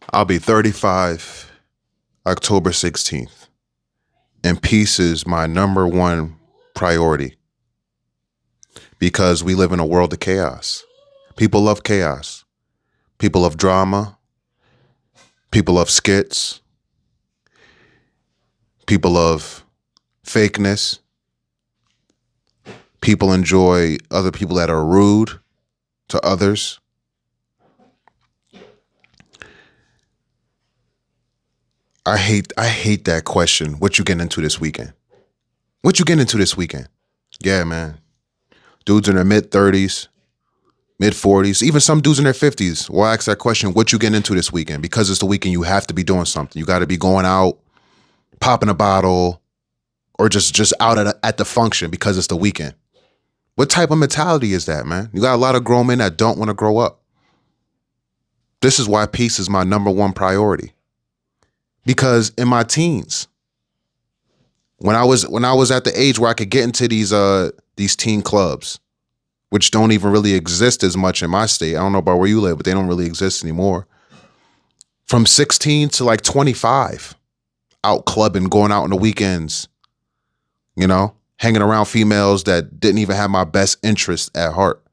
I'll be 35 October 16th, and peace is my number one priority because we live in a world of chaos. People love chaos. People love drama. People love skits. People love fakeness. People enjoy other people that are rude to others. I hate that question. What you getting into this weekend? What you getting into this weekend? Yeah, man. Dudes in their mid 30s, mid 40s, even some dudes in their 50s will ask that question, what you getting into this weekend? Because it's the weekend, you have to be doing something. You got to be going out, popping a bottle, or just out at the function because it's the weekend. What type of mentality is that, man? You got a lot of grown men that don't want to grow up. This is why peace is my number one priority. Because in my teens, when I was at the age where I could get into these teen clubs, which don't even really exist as much in my state. I don't know about where you live, but they don't really exist anymore. From 16 to like 25, out clubbing, going out on the weekends, hanging around females that didn't even have my best interest at heart.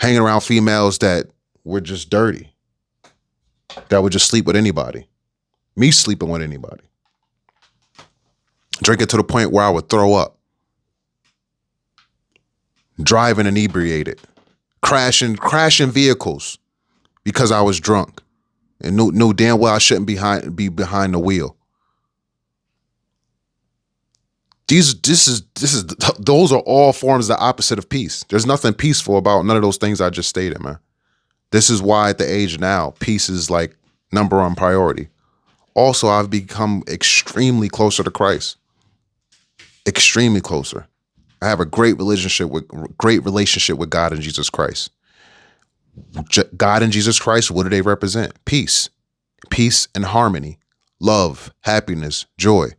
Hanging around females that were just dirty, that would just sleep with anybody. Me sleeping with anybody. Drinking to the point where I would throw up. Driving inebriated. Crashing vehicles because I was drunk and knew damn well I shouldn't be behind the wheel. Those are all forms of the opposite of peace. There's nothing peaceful about none of those things I just stated, man. This is why at the age now, peace is like number one priority. Also, I've become extremely closer to Christ. Extremely closer. I have a great relationship with God and Jesus Christ. God and Jesus Christ, what do they represent? Peace. Peace and harmony. Love, happiness, joy.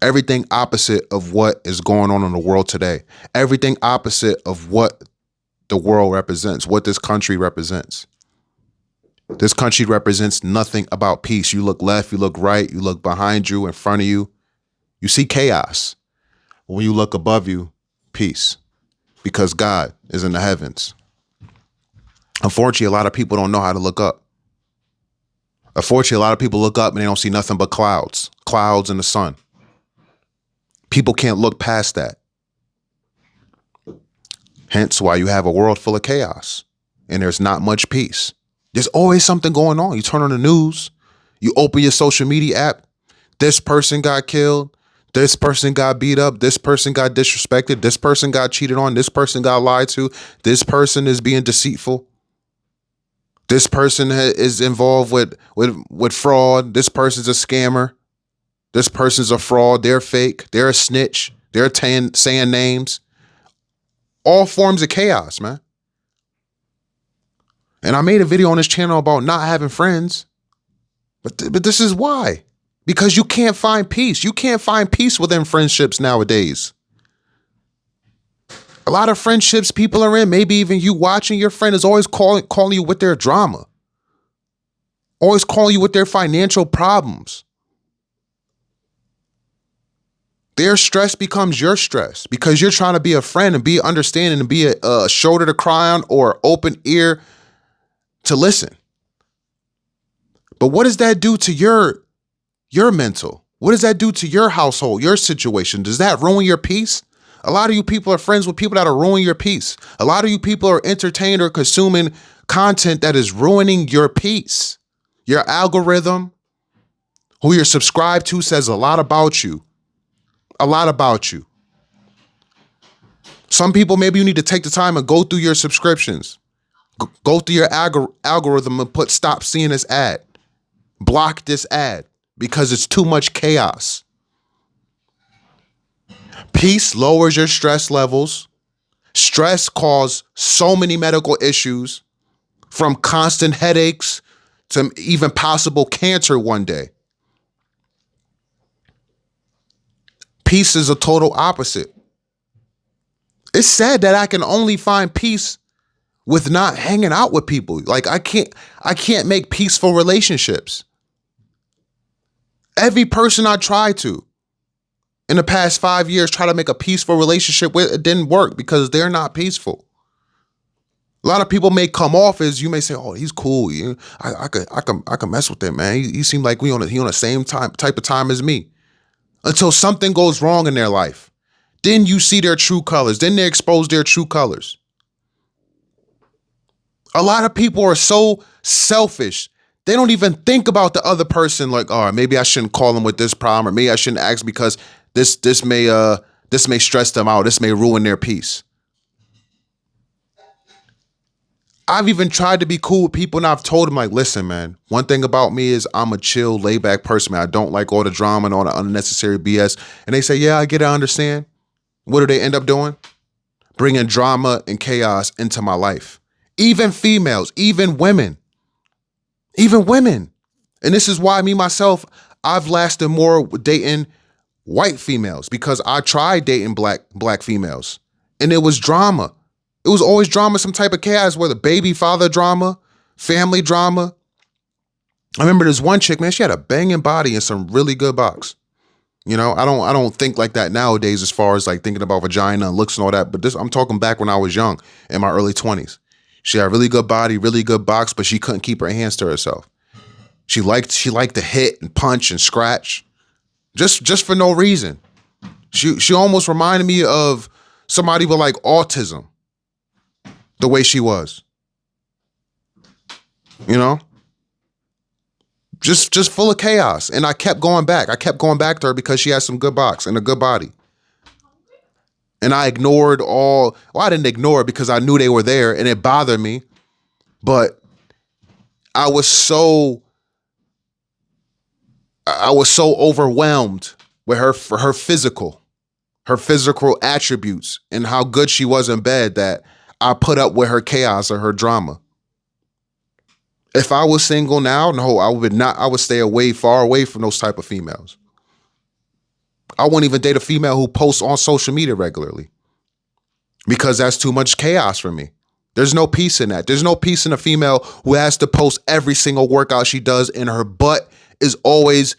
Everything opposite of what is going on in the world today. Everything opposite of what the world represents, what this country represents. This country represents nothing about peace. You look left, you look right, you look behind you, in front of you. You see chaos. When you look above you, peace. Because God is in the heavens. Unfortunately, a lot of people don't know how to look up. Unfortunately, a lot of people look up and they don't see nothing but clouds in the sun. People can't look past that. Hence why you have a world full of chaos and there's not much peace. There's always something going on. You turn on the news, you open your social media app, this person got killed, this person got beat up, this person got disrespected, this person got cheated on, this person got lied to, this person is being deceitful. This person is involved with fraud. This person's a scammer. This person's a fraud. They're fake. They're a snitch. They're saying names. All forms of chaos, man. And I made a video on this channel about not having friends. But this is why. Because you can't find peace. You can't find peace within friendships nowadays. A lot of friendships people are in, maybe even you watching, your friend is always calling you with their drama. Always calling you with their financial problems. Their stress becomes your stress because you're trying to be a friend and be understanding and be a shoulder to cry on or open ear to listen. But what does that do to your mental? What does that do to your household, your situation? Does that ruin your peace? A lot of you people are friends with people that are ruining your peace. A lot of you people are entertained or consuming content that is ruining your peace. Your algorithm, who you're subscribed to, says a lot about you. A lot about you. Some people, maybe you need to take the time and go through your subscriptions. Go through your algorithm and put stop seeing this ad. Block this ad because it's too much chaos. Peace lowers your stress levels. Stress causes so many medical issues, from constant headaches to even possible cancer one day. Peace is a total opposite. It's sad that I can only find peace with not hanging out with people. Like I can't make peaceful relationships. Every person I tried to in the past 5 years try to make a peaceful relationship with, it didn't work because they're not peaceful. A lot of people may come off as, you may say, "Oh, he's cool. I could mess with him, man. He seemed like he on the same type of time as me." Until something goes wrong in their life, then you see their true colors. Then they expose their true colors. A lot of people are so selfish. They don't even think about the other person. Like, all right, maybe I shouldn't call them with this problem, or maybe I shouldn't ask because this may stress them out. This may ruin their peace. I've even tried to be cool with people and I've told them, like, listen, man, one thing about me is I'm a chill, laid back person, man. I don't like all the drama and all the unnecessary BS. And they say, yeah, I get it, I understand. What do they end up doing? Bringing drama and chaos into my life. Even females, even women. And this is why me, myself, I've lasted more dating white females because I tried dating black females and it was drama. It was always drama, some type of chaos, whether baby father drama, family drama. I remember this one chick, man, she had a banging body and some really good box. You know, I don't think like that nowadays as far as like thinking about vagina and looks and all that. But this, I'm talking back when I was young, in my early 20s. She had a really good body, really good box, but she couldn't keep her hands to herself. She liked to hit and punch and scratch, just for no reason. She almost reminded me of somebody with like autism, the way she was. You know? Just full of chaos. And I kept going back. I kept going back to her because she had some good box and a good body. And I ignored I didn't ignore it because I knew they were there and it bothered me. But I was so overwhelmed with her physical attributes and how good she was in bed that I put up with her chaos or her drama. If I was single now, no, I would not. I would stay far away from those type of females. I wouldn't even date a female who posts on social media regularly because that's too much chaos for me. There's no peace in that. There's no peace in a female who has to post every single workout she does and her butt is always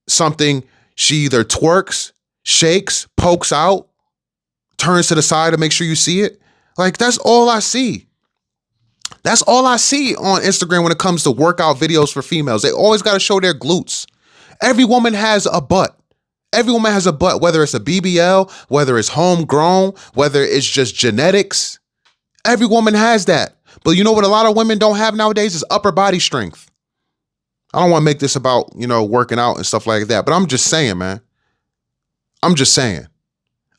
something she either twerks, shakes, pokes out, turns to the side to make sure you see it. Like, that's all I see. That's all I see on Instagram when it comes to workout videos for females. They always got to show their glutes. Every woman has a butt. Every woman has a butt, whether it's a BBL, whether it's homegrown, whether it's just genetics. Every woman has that. But you know what a lot of women don't have nowadays is upper body strength. I don't want to make this about, working out and stuff like that, but I'm just saying, man. I'm just saying.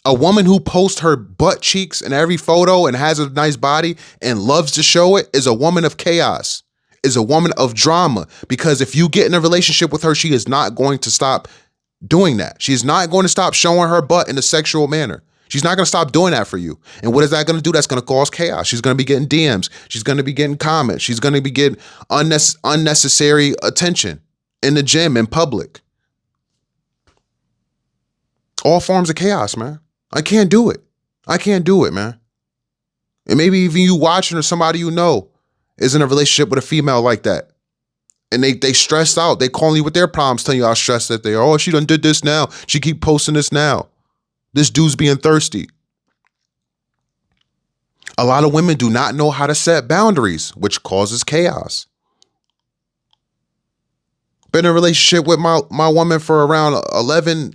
A woman who posts her butt cheeks in every photo and has a nice body and loves to show it is a woman of chaos, is a woman of drama. Because if you get in a relationship with her, she is not going to stop doing that. She's not going to stop showing her butt in a sexual manner. She's not going to stop doing that for you. And what is that going to do? That's going to cause chaos. She's going to be getting DMs. She's going to be getting comments. She's going to be getting unnecessary attention in the gym, in public. All forms of chaos, man. I can't do it. I can't do it, man. And maybe even you watching or somebody you know is in a relationship with a female like that. And they stressed out. They calling you with their problems, telling you how stressed that they are. Oh, she done did this now. She keep posting this now. This dude's being thirsty. A lot of women do not know how to set boundaries, which causes chaos. Been in a relationship with my woman for around 11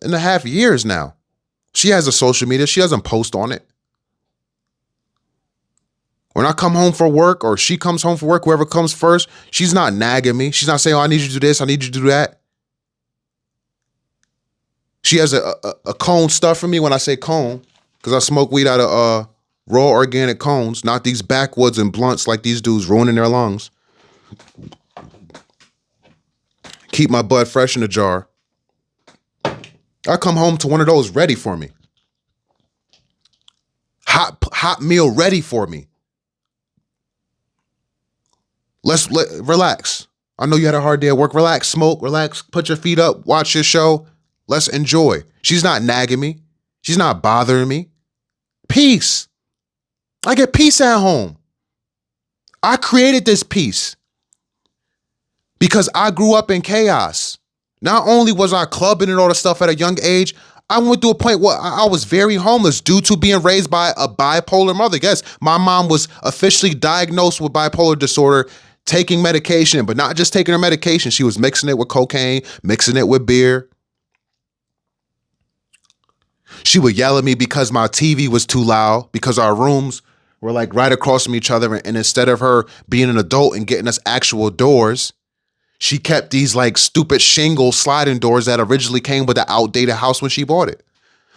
and a half years now. She has a social media. She doesn't post on it. When I come home for work or she comes home for work, whoever comes first, she's not nagging me. She's not saying, oh, I need you to do this. I need you to do that. She has a cone stuff for me when I say cone, because I smoke weed out of raw organic cones, not these backwoods and blunts like these dudes ruining their lungs. Keep my bud fresh in the jar. I come home to one of those ready for me. Hot meal ready for me. Relax. I know you had a hard day at work. Relax, smoke, relax, put your feet up, watch your show. Let's enjoy. She's not nagging me. She's not bothering me. Peace. I get peace at home. I created this peace because I grew up in chaos. Not only was I clubbing and all the stuff at a young age, I went to a point where I was very homeless due to being raised by a bipolar mother. Yes, my mom was officially diagnosed with bipolar disorder, taking medication, but not just taking her medication. She was mixing it with cocaine, mixing it with beer. She would yell at me because my TV was too loud, because our rooms were like right across from each other. And instead of her being an adult and getting us actual doors, she kept these like stupid shingle sliding doors that originally came with the outdated house when she bought it.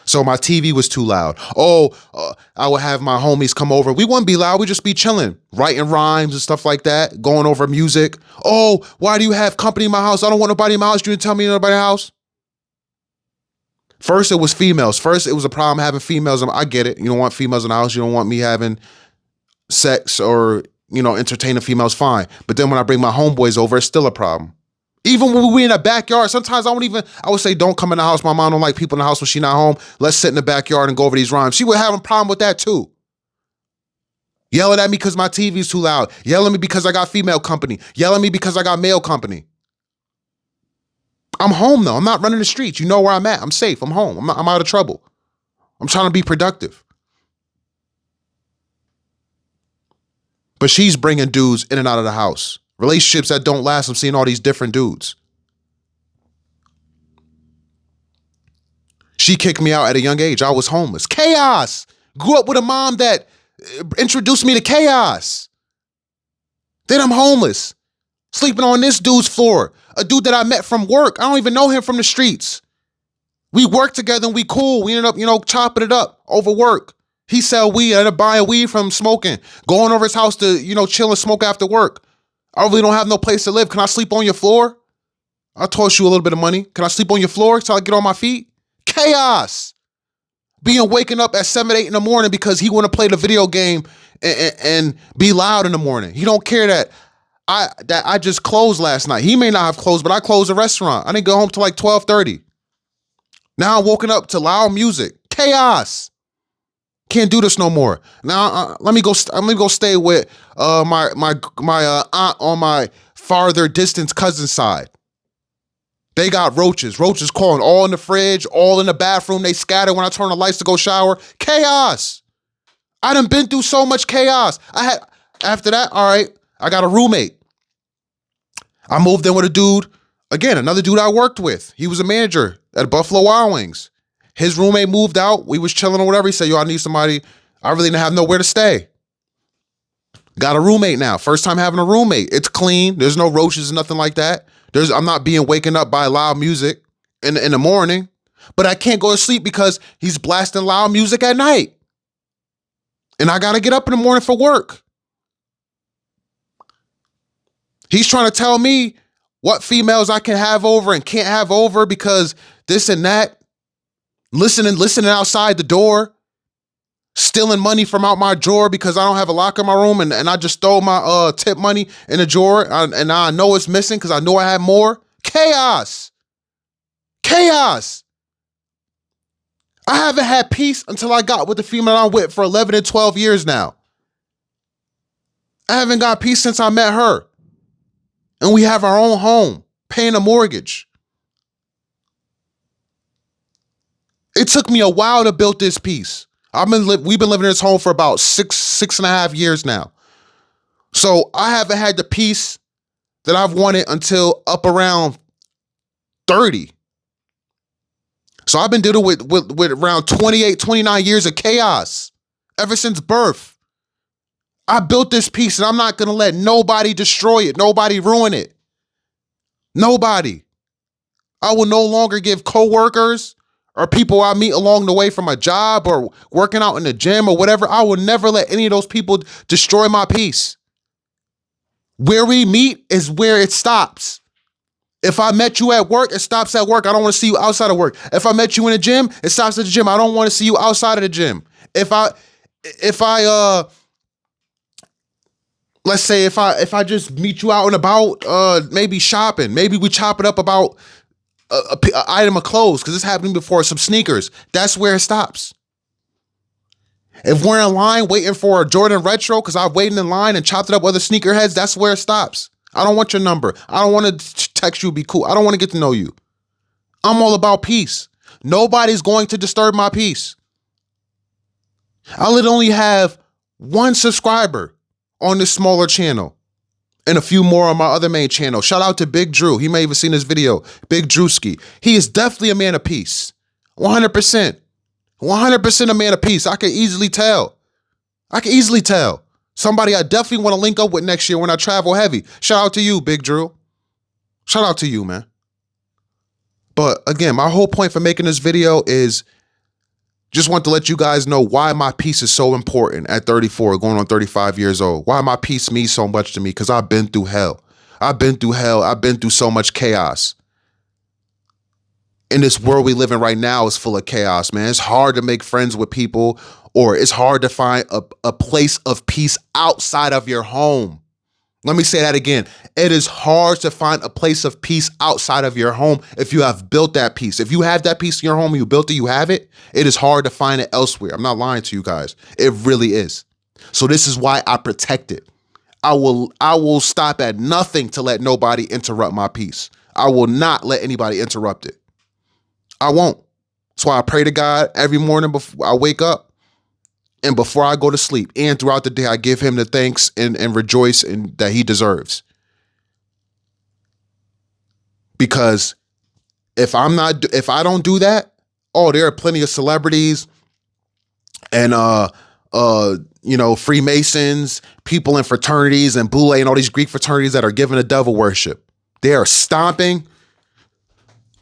So my TV was too loud. I would have my homies come over. We wouldn't be loud. We'd just be chilling, writing rhymes and stuff like that, going over music. Oh, why do you have company in my house? I don't want nobody in my house. You didn't tell me nobody in my house. First, it was females. First, it was a problem having females. I get it. You don't want females in the house. You don't want me having sex or, entertaining females. Fine. But then when I bring my homeboys over, it's still a problem. Even when we in the backyard, sometimes I would say, don't come in the house. My mom don't like people in the house when she's not home. Let's sit in the backyard and go over these rhymes. She would have a problem with that too. Yelling at me because my TV's too loud. Yelling at me because I got female company. Yelling at me because I got male company. I'm home though. I'm not running the streets. You know where I'm at. I'm safe. I'm home. I'm out of trouble. I'm trying to be productive. But she's bringing dudes in and out of the house. Relationships that don't last. I'm seeing all these different dudes. She kicked me out at a young age. I was homeless. Chaos. Grew up with a mom that introduced me to chaos. Then I'm homeless. Sleeping on this dude's floor. A dude that I met from work. I don't even know him from the streets. We worked together and we cool. We ended up, chopping it up over work. He sell weed. I ended up buying weed from smoking. Going over his house to, chill and smoke after work. I really don't have no place to live. Can I sleep on your floor? I'll toss you a little bit of money. Can I sleep on your floor till I get on my feet? Chaos. Waking up at 7, 8 in the morning because he want to play the video game and be loud in the morning. He don't care that I just closed last night. He may not have closed, but I closed the restaurant. I didn't go home till like 12:30. Now I'm woken up to loud music. Chaos. Can't do this no more. Now let me go stay with my aunt on my farther distance cousin side. They got roaches. Roaches crawling all in the fridge, all in the bathroom. They scatter when I turn the lights to go shower. Chaos. I done been through so much chaos. After that, all right, I got a roommate. I moved in with a dude, again, another dude I worked with. He was a manager at Buffalo Wild Wings. His roommate moved out. We was chilling or whatever. He said, yo, I need somebody. I really didn't have nowhere to stay. Got a roommate now. First time having a roommate. It's clean. There's no roaches, nothing like that. I'm not being waken up by loud music in the morning, but I can't go to sleep because he's blasting loud music at night. And I got to get up in the morning for work. He's trying to tell me what females I can have over and can't have over because this and that. Listening outside the door. Stealing money from out my drawer because I don't have a locker in my room and I just stole my tip money in the drawer and I know it's missing because I know I had more. Chaos. Chaos. I haven't had peace until I got with the female I'm with for 11 and 12 years now. I haven't got peace since I met her. And we have our own home, paying a mortgage. It took me a while to build this peace. We've been living in this home for about six and a half years now. So I haven't had the peace that I've wanted until up around 30. So I've been dealing with around 28, 29 years of chaos ever since birth. I built this peace and I'm not going to let nobody destroy it. Nobody ruin it. Nobody. I will no longer give coworkers or people I meet along the way from a job or working out in the gym or whatever, I will never let any of those people destroy my peace. Where we meet is where it stops. If I met you at work, it stops at work. I don't want to see you outside of work. If I met you in the gym, it stops at the gym. I don't want to see you outside of the gym. If I let's say if I just meet you out and about, maybe shopping, maybe we chop it up about a item of clothes, because this happened before, some sneakers. That's where it stops. If we're in line waiting for a Jordan Retro because I waited in line and chopped it up with other sneakerheads, that's where it stops. I don't want your number. I don't want to text you, be cool. I don't want to get to know you. I'm all about peace. Nobody's going to disturb my peace. I literally have one subscriber on this smaller channel and a few more on my other main channel. Shout out to Big Drew. He may have seen this video. Big Drewski. He is definitely a man of peace. 100%. 100% a man of peace. I can easily tell. Somebody I definitely want to link up with next year when I travel heavy. Shout out to you, Big Drew. Shout out to you, man. But again, my whole point for making this video is just want to let you guys know why my peace is so important at 34, going on 35 years old. Why my peace means so much to me, because I've been through hell. I've been through so much chaos. And this world we live in right now is full of chaos, man. It's hard to make friends with people, or it's hard to find a place of peace outside of your home. Let me say that again. It is hard to find a place of peace outside of your home if you have built that peace. If you have that peace in your home, you built it, you have it, it is hard to find it elsewhere. I'm not lying to you guys. It really is. So this is why I protect it. I will stop at nothing to let nobody interrupt my peace. I will not let anybody interrupt it. I won't. That's why I pray to God every morning before I wake up. And before I go to sleep and throughout the day, I give him the thanks and rejoice in that he deserves. Because if I don't do that, oh, there are plenty of celebrities and Freemasons, people in fraternities and Boule and all these Greek fraternities that are giving the devil worship. They are stomping.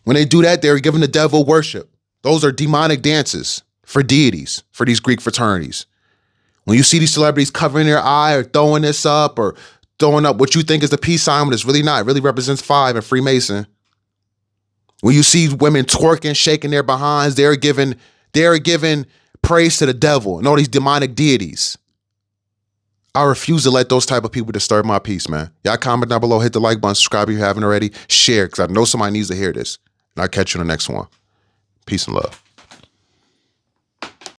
When they do that, they're giving the devil worship. Those are demonic dances for deities, for these Greek fraternities. When you see these celebrities covering their eye or throwing this up or throwing up what you think is the peace sign, but it's really not. It really represents 5 in Freemason. When you see women twerking, shaking their behinds, they're giving praise to the devil and all these demonic deities. I refuse to let those type of people disturb my peace, man. Y'all comment down below, hit the like button, subscribe if you haven't already, share, because I know somebody needs to hear this. And I'll catch you in the next one. Peace and love.